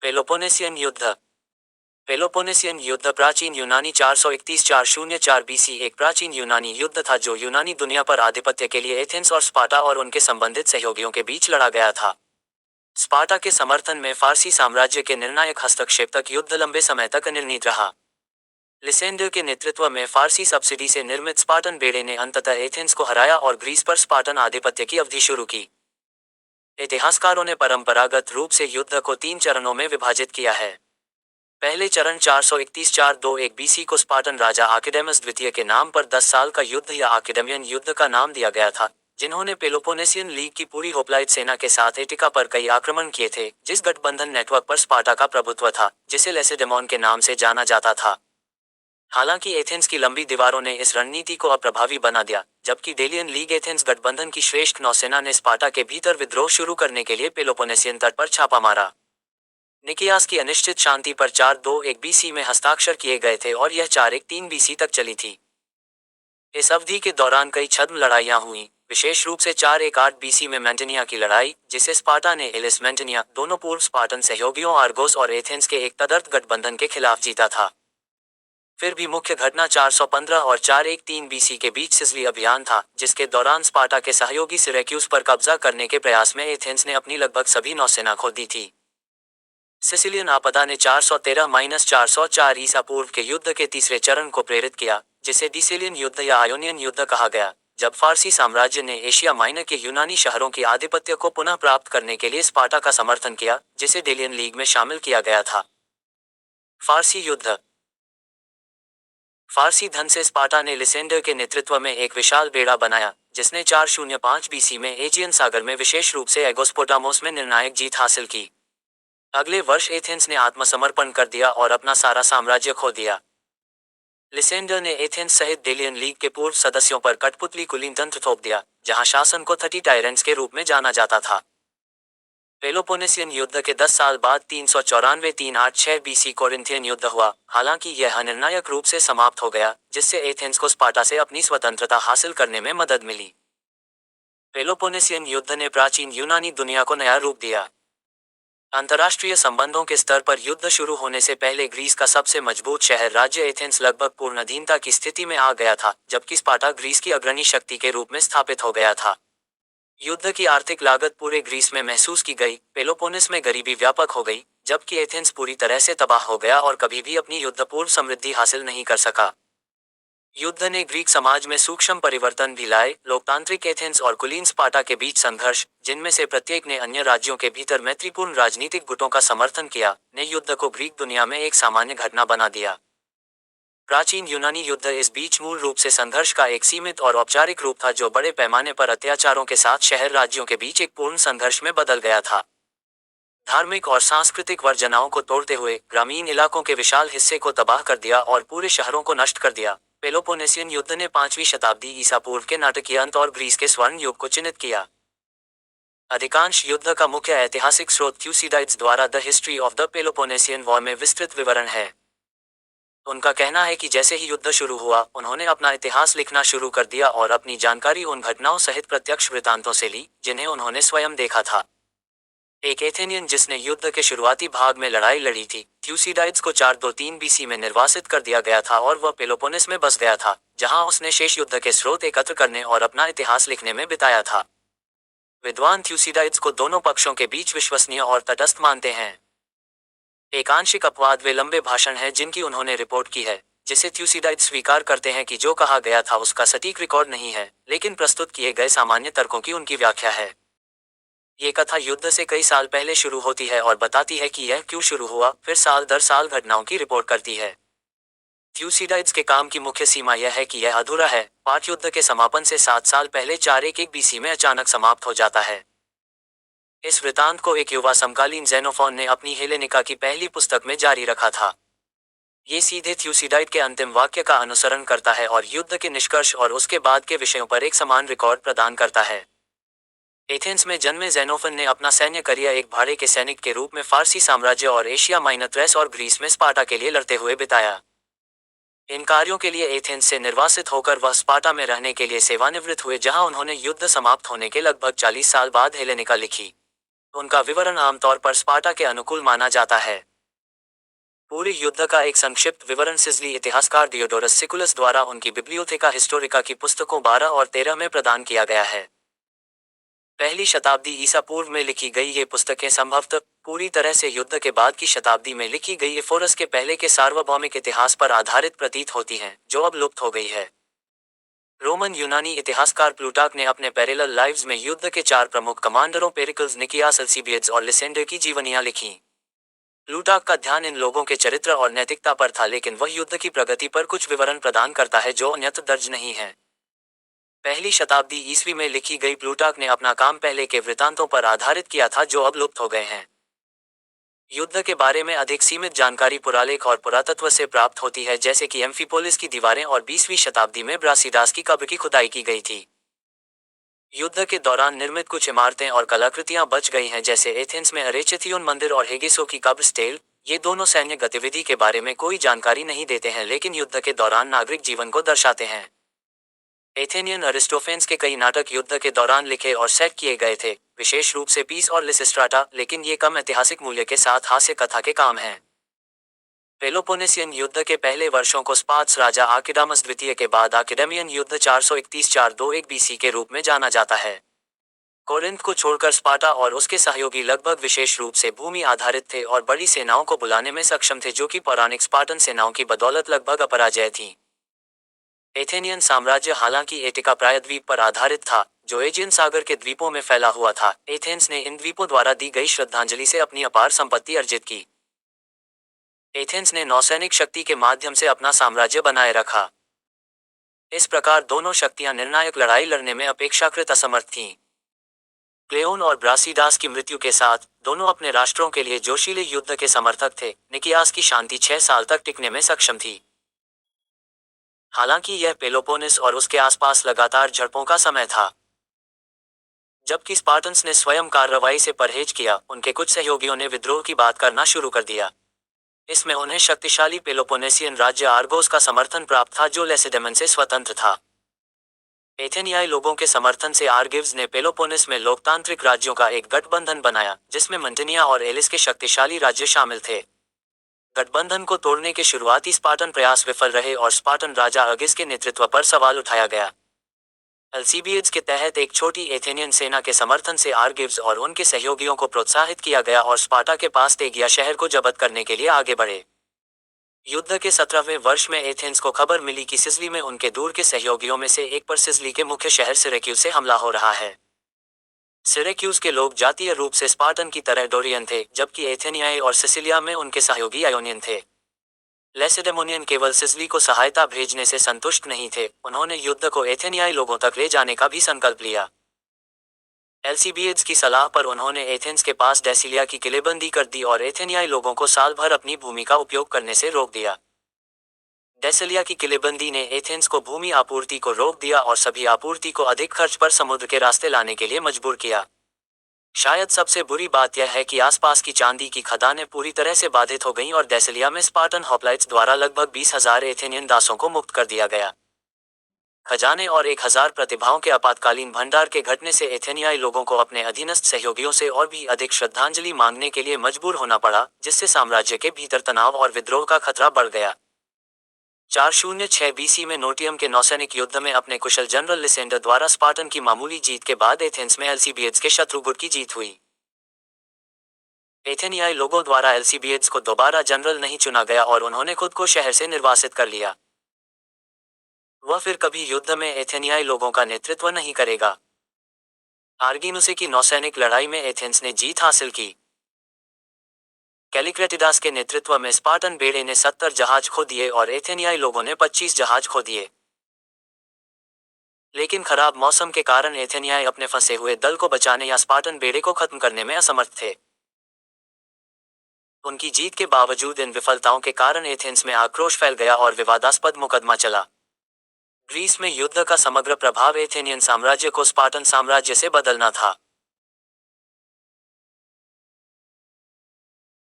Peloponnesian युद्ध। Peloponnesian युद्ध प्राचीन यूनानी 431-404 बीसी एक प्राचीन यूनानी युद्ध था जो यूनानी दुनिया पर आधिपत्य के लिए एथेंस और स्पार्टा और उनके संबंधित सहयोगियों के बीच लड़ा गया था। स्पार्टा के समर्थन में फारसी साम्राज्य के निर्णायक हस्तक्षेप तक युद्ध लंबे समय तक अनिर्णीत रहा। लिसेंडर के नेतृत्व में फारसी सब्सिडी से निर्मित स्पार्टन बेड़े ने अंततः एथेंस को हराया और ग्रीस पर स्पार्टन आधिपत्य की अवधि शुरू की। इतिहासकारों ने परंपरागत रूप से युद्ध को 3 चरणों में विभाजित किया है। पहले चरण 431-421 बीसी को स्पार्टन राजा आर्किडेमस द्वितीय के नाम पर 10 साल का युद्ध या आर्किडेमियन युद्ध का नाम दिया गया था, जिन्होंने पेलोपोनेसियन लीग की पूरी होप्लाइट सेना के साथ एटिका पर कई आक्रमण किए थे, जिस गठबंधन नेटवर्क पर स्पार्टा का प्रभुत्व था, जिसे लेसेडेमोन के नाम से जाना जाता था। हालांकि एथेंस की लंबी दीवारों ने इस रणनीति को अप्रभावी बना दिया, जबकि डेलियन लीग एथेंस गठबंधन की श्रेष्ठ नौसेना ने स्पार्टा के भीतर विद्रोह शुरू करने के लिए पेलोपोनेसियन तट पर छापा मारा। निकियास की अनिश्चित शांति पर 421 बीसी में हस्ताक्षर किए गए थे और यह 413 बीसी तक चली थी। इस अवधि के दौरान कई छद्म लड़ाइयां हुईं, विशेष रूप से 418 बीसी में मैंटेनिया की लड़ाई, जिसे स्पार्टा ने एलिस मैंटेनिया, दोनों पूर्व स्पार्टन सहयोगियों आर्गोस और एथेंस के एक तदर्थ गठबंधन के खिलाफ जीता था। फिर भी मुख्य घटना 415 और 413 बीसी के बीच सिसिली अभियान था, जिसके दौरान स्पार्टा के सहयोगी सिरैक्यूज पर कब्जा करने के प्रयास में एथेंस ने अपनी लगभग सभी नौसेना खो दी थी। सिसिलियन आपदा ने 413-404 ईसा पूर्व के युद्ध के तीसरे चरण को प्रेरित किया, जिसे डिसेलियन युद्ध या आयोनियन युद्ध कहा गया, जब फारसी साम्राज्य ने एशिया माइनर के यूनानी शहरों की आधिपत्य को पुनः प्राप्त करने के लिए स्पार्टा का समर्थन किया, जिसे डेलियन लीग में शामिल किया गया था। फारसी युद्ध। फारसी धन से स्पार्टा ने लिसेंडर के नेतृत्व में एक विशाल बेड़ा बनाया, जिसने 405 बीसी में एजियन सागर में विशेष रूप से एगोस्पोटामोस में निर्णायक जीत हासिल की। अगले वर्ष एथेंस ने आत्मसमर्पण कर दिया और अपना सारा साम्राज्य खो दिया। लिसेंडर ने एथेंस सहित डेलियन लीग के पूर्व सदस्यों पर कठपुतली कुलीन तंत्र थोप दिया, जहां शासन को 30 टायरेंट्स के रूप में जाना जाता था। पेलोपोनेसियन युद्ध के 10 साल बाद 394-386 बीसी कोरिंथियन युद्ध हुआ, हालांकि यह अनिर्णायक रूप से समाप्त हो गया, जिससे एथेंस को स्पार्टा से अपनी स्वतंत्रता हासिल करने में मदद मिली। पेलोपोनेसियन युद्ध ने प्राचीन यूनानी दुनिया को नया रूप दिया। अंतर्राष्ट्रीय संबंधों के स्तर पर युद्ध शुरू होने से पहले ग्रीस का सबसे मजबूत शहर राज्य एथेंस लगभग पूर्ण अधीनता की स्थिति में आ गया था, जबकि स्पार्टा ग्रीस की अग्रणी शक्ति के रूप में स्थापित हो गया था। युद्ध की आर्थिक लागत पूरे ग्रीस में महसूस की गई। पेलोपोनेस में गरीबी व्यापक हो गई, जबकि एथेंस पूरी तरह से तबाह हो गया और कभी भी अपनी युद्धपूर्व समृद्धि हासिल नहीं कर सका। युद्ध ने ग्रीक समाज में सूक्ष्म परिवर्तन भी लाए। लोकतांत्रिक एथेंस और कुलीन स्पार्टा के बीच संघर्ष, जिनमें से प्रत्येक ने अन्य राज्यों के भीतर मैत्रीपूर्ण राजनीतिक गुटों का समर्थन किया, ने युद्ध को ग्रीक दुनिया में एक सामान्य घटना बना दिया। प्राचीन यूनानी युद्ध इस बीच मूल रूप से संघर्ष का एक सीमित और औपचारिक रूप था, जो बड़े पैमाने पर अत्याचारों के साथ शहर राज्यों के बीच एक पूर्ण संघर्ष में बदल गया था। धार्मिक और सांस्कृतिक वर्जनाओं को तोड़ते हुए ग्रामीण इलाकों के विशाल हिस्से को तबाह कर दिया और पूरे शहरों को नष्ट कर दिया। पेलोपोनेसियन युद्ध ने 5वीं शताब्दी ईसा पूर्व के नाटकीय अंत और ग्रीस के स्वर्ण युग को चिन्हित किया। अधिकांश युद्ध का मुख्य ऐतिहासिक स्रोत थ्यूसिडाइड्स द्वारा the history of the Peloponnesian war में विस्तृत विवरण है। उनका कहना है कि जैसे ही युद्ध शुरू हुआ, उन्होंने अपना इतिहास लिखना शुरू कर दिया और अपनी जानकारी उन घटनाओं सहित प्रत्यक्ष वृत्तांतों से ली, जिन्हें उन्होंने स्वयं देखा था। एक एथेनियन जिसने युद्ध के शुरुआती भाग में लड़ाई लड़ी थी, थ्यूसिडाइड्स को 423 बीसी में निर्वासित कर दिया गया था और वह पेलोपोनेस में बस गया था, जहां उसने शेष युद्ध के स्रोत एकत्र करने और अपना इतिहास लिखने में बिताया था। विद्वान थ्यूसिडाइड्स को दोनों पक्षों के बीच विश्वसनीय और तटस्थ मानते हैं। एक आंशिक अपवाद वे लंबे भाषण है जिनकी उन्होंने रिपोर्ट की है, जिसे थ्यूसिडाइड्स स्वीकार करते हैं कि जो कहा गया था उसका सटीक रिकॉर्ड नहीं है, लेकिन प्रस्तुत किए गए सामान्य तर्कों की उनकी व्याख्या है। ये कथा युद्ध से कई साल पहले शुरू होती है और बताती है कि यह क्यों शुरू हुआ, फिर साल दर साल घटनाओं की रिपोर्ट करती है। थ्यूसिडाइड्स के काम की मुख्य सीमा यह है कि यह अधूरा है। पाठ युद्ध के समापन से 7 साल पहले 411 बीसी में अचानक समाप्त हो जाता है। इस वृतांत को एक युवा समकालीन ज़ेनोफोन ने अपनी हेलेनिका की पहली पुस्तक में जारी रखा था। ये सीधे थ्यूसिडाइड के अंतिम वाक्य का अनुसरण करता है और युद्ध के निष्कर्ष और उसके बाद के विषयों पर एक समान रिकॉर्ड प्रदान करता है। एथेंस में जन्मे ज़ेनोफोन ने अपना सैन्य करियर एक भाड़े के सैनिक के रूप में फारसी साम्राज्य और एशिया माइनर, थ्रेस और ग्रीस में स्पार्टा के लिए लड़ते हुए बिताया। इन कार्यों के लिए एथेंस से निर्वासित होकर वह स्पार्टा में रहने के लिए सेवानिवृत्त हुए, जहां उन्होंने युद्ध समाप्त होने के लगभग 40 साल बाद हेलेनिका लिखी। उनका विवरण आमतौर पर स्पार्टा के अनुकूल माना जाता है। पूरे युद्ध का एक संक्षिप्त विवरण सिजली इतिहासकार डियोडोरस सिकुलस द्वारा उनकी बिब्लियोथेका हिस्टोरिका की पुस्तकों 12 और 13 में प्रदान किया गया है। पहली शताब्दी ईसा पूर्व में लिखी गई ये पुस्तकें संभवतः पूरी तरह से युद्ध के बाद की शताब्दी में लिखी गई एफोरस के पहले के सार्वभौमिक इतिहास पर आधारित प्रतीत होती हैं, जो अब लुप्त हो गई है। रोमन यूनानी इतिहासकार प्लूटार्क ने अपने पैरेलल लाइव्स में युद्ध के 4 प्रमुख कमांडरों पेरिकल्स, निकियास, अल्सीबियड्स और लिसेंडर की जीवनियां लिखीं। प्लूटार्क का ध्यान इन लोगों के चरित्र और नैतिकता पर था, लेकिन वह युद्ध की प्रगति पर कुछ विवरण प्रदान करता है जो अन्यत्र दर्ज नहीं है। पहली शताब्दी ईस्वी में लिखी गई प्लूटार्क ने अपना काम पहले के वृतांतों पर आधारित किया था जो अब लुप्त हो गए हैं। युद्ध के बारे में अधिक सीमित जानकारी पुरालेख और पुरातत्व से प्राप्त होती है, जैसे कि एम्फिपोलिस की दीवारें और 20वीं शताब्दी में ब्रासिडास की कब्र की खुदाई की गई थी। युद्ध के दौरान निर्मित कुछ इमारतें और कलाकृतियां बच गई हैं, जैसे एथेंस में अरेचेथियोन मंदिर और हेगिसो की कब्र स्टेल। ये दोनों सैन्य गतिविधि के बारे में कोई जानकारी नहीं देते हैं, लेकिन युद्ध के दौरान नागरिक जीवन को दर्शाते हैं। एथेनियन अरिस्टोफेंस के कई नाटक युद्ध के दौरान लिखे और सेट किए गए थे, विशेष रूप से पीस और लिसिस्ट्राटा, लेकिन ये कम ऐतिहासिक मूल्य के साथ हास्य कथा के काम हैं। पेलोपोनेसियन युद्ध के पहले वर्षों को स्पार्स राजा आर्किडामस द्वितीय के बाद आर्किडेमियन युद्ध 431-421 बीसी के रूप में जाना जाता है। कोरिंथ को छोड़कर स्पार्टा और उसके सहयोगी लगभग विशेष रूप से भूमि आधारित थे और बड़ी सेनाओं को बुलाने में सक्षम थे, जो कि पौराणिक स्पार्टन सेनाओं की बदौलत लगभग अपराजय थी। एथेनियन साम्राज्य हालांकि एटिका प्रायद्वीप पर आधारित था, जो एजियन सागर के द्वीपों में फैला हुआ था। एथेंस ने इन द्वीपों द्वारा दी गई श्रद्धांजलि से अपनी अपार संपत्ति अर्जित की। एथेंस ने नौसैनिक शक्ति के माध्यम से अपना साम्राज्य बनाए रखा। इस प्रकार दोनों शक्तियां निर्णायक लड़ाई लड़ने में अपेक्षाकृत असमर्थ थीं। क्लेओन और ब्रासिडास की मृत्यु के साथ दोनों अपने राष्ट्रों के लिए जोशीले युद्ध के समर्थक थे। निकियास की शांति 6 साल तक टिकने में सक्षम थी। हालांकि यह पेलोपोनेस और उसके आसपास लगातार झड़पों का समय था। जबकि स्पार्टन्स ने स्वयं कार्रवाई से परहेज किया, उनके कुछ सहयोगियों ने विद्रोह की बात करना शुरू कर दिया। इसमें उन्हें शक्तिशाली पेलोपोनेसियन राज्य आर्गोस का समर्थन प्राप्त था, जो लेसेडेमन से स्वतंत्र था। एथेनियाई लोगों के समर्थन से आर्गिव्स ने पेलोपोनेस में लोकतांत्रिक राज्यों का एक गठबंधन बनाया, जिसमें मंटेनिया और एलिस के शक्तिशाली राज्य शामिल थे। गठबंधन को तोड़ने के शुरुआती स्पार्टन प्रयास विफल रहे और स्पार्टन राजा अगिस के नेतृत्व पर सवाल उठाया गया। अल्सीबियड्स के तहत एक छोटी एथेनियन सेना के समर्थन से आर्गिव्स और उनके सहयोगियों को प्रोत्साहित किया गया और स्पार्टा के पास तेगिया शहर को जब्त करने के लिए आगे बढ़े। युद्ध के 17वें वर्ष में एथेंस को खबर मिली कि सिजली में उनके दूर के सहयोगियों में से एक पर सिजली के मुख्य शहर सिरेक्यूज से हमला हो रहा है। सिरेक्यूज के लोग जातीय रूप से स्पार्टन की तरह डोरियन थे, जबकि एथेनियाई और सिसिलिया में उनके सहयोगी आयोनियन थे। लेसेडेमोनियन केवल सिजली को सहायता भेजने से संतुष्ट नहीं थे, उन्होंने युद्ध को एथेनियाई लोगों तक ले जाने का भी संकल्प लिया। एल्सीबियड्स की सलाह पर उन्होंने एथेंस के पास डेसिलिया की किलेबंदी कर दी और एथेनियाई लोगों को साल भर अपनी भूमि का उपयोग करने से रोक दिया। डेसिलिया की किलेबंदी ने एथेंस को भूमि आपूर्ति को रोक दिया और सभी आपूर्ति को अधिक खर्च पर समुद्र के रास्ते लाने के लिए मजबूर किया। शायद सबसे बुरी बात यह है कि आसपास की चांदी की खदानें पूरी तरह से बाधित हो गईं और डेसिलिया में स्पार्टन होप्लाइट्स द्वारा लगभग 20,000 एथेनियन दासों को मुक्त कर दिया गया। खजाने और 1,000 प्रतिभाओं के आपातकालीन भंडार के घटने से एथेनियाई लोगों को अपने अधीनस्थ सहयोगियों से और भी अधिक श्रद्धांजलि मांगने के लिए मजबूर होना पड़ा, जिससे साम्राज्य के भीतर तनाव और विद्रोह का खतरा बढ़ गया। 406 बीसी में नोटियम के नौसैनिक युद्ध में अपने कुशल जनरल लिसेंडर द्वारा स्पार्टन की मामूली जीत के बाद एथेंस में एल्सीबियड्स के शत्रु गुट की जीत हुई। एथेनियाई लोगों द्वारा एल्सीबियड्स को दोबारा जनरल नहीं चुना गया और उन्होंने खुद को शहर से निर्वासित कर लिया। वह फिर कभी युद्ध में एथेनियाई लोगों का नेतृत्व नहीं करेगा। आर्गिनुसे की नौसैनिक लड़ाई में एथेंस ने जीत हासिल की। कैलिक्रेटिडास के नेतृत्व में स्पार्टन बेड़े ने 70 जहाज खो दिए और एथेनियाई लोगों ने 25 जहाज खो दिए। लेकिन खराब मौसम के कारण एथेनियाई अपने फंसे हुए दल को बचाने या स्पार्टन बेड़े को खत्म करने में असमर्थ थे। उनकी जीत के बावजूद इन विफलताओं के कारण एथेंस में आक्रोश फैल गया और विवादास्पद मुकदमा चला। ग्रीस में युद्ध का समग्र प्रभाव एथेनियन साम्राज्य को स्पार्टन साम्राज्य से बदलना था।